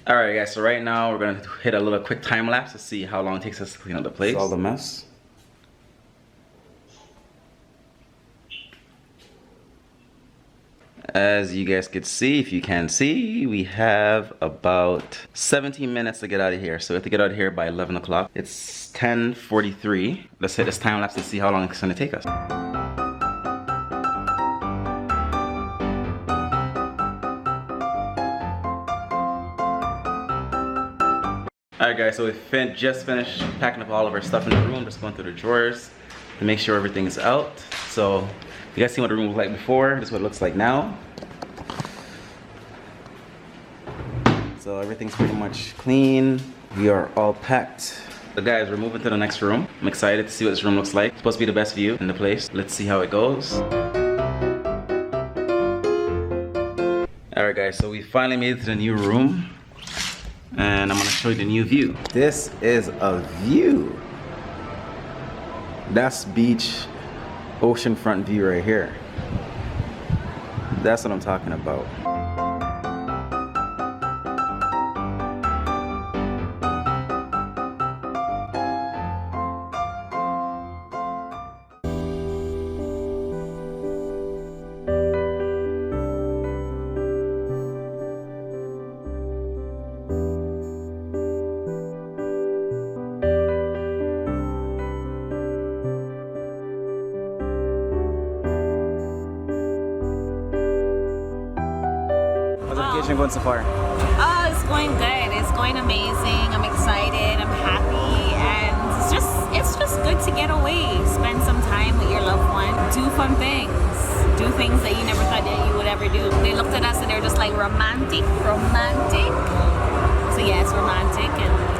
All right, guys, so right now we're gonna hit a little quick time lapse to see how long it takes us to clean up the place. It's all the mess. As you guys could see, if you can see, we have about 17 minutes to get out of here. So we have to get out of here by 11 o'clock. It's 10:43. Let's hit this time lapse and see how long it's gonna take us. Alright guys, so we just finished packing up all of our stuff in the room, just going through the drawers to make sure everything is out. So, you guys seen what the room was like before, this is what it looks like now. So everything's pretty much clean. We are all packed. So guys, we're moving to the next room. I'm excited to see what this room looks like. It's supposed to be the best view in the place. Let's see how it goes. Alright guys, so we finally made it to the new room. And I'm gonna show you the new view. This is a view. That's beach, oceanfront view right here. That's what I'm talking about. Going so far? Oh, it's going good. It's going amazing. I'm excited. I'm happy, and it's just good to get away, spend some time with your loved one, do fun things, do things that you never thought that you would ever do. They looked at us and they were just like, romantic. So yeah, it's romantic, and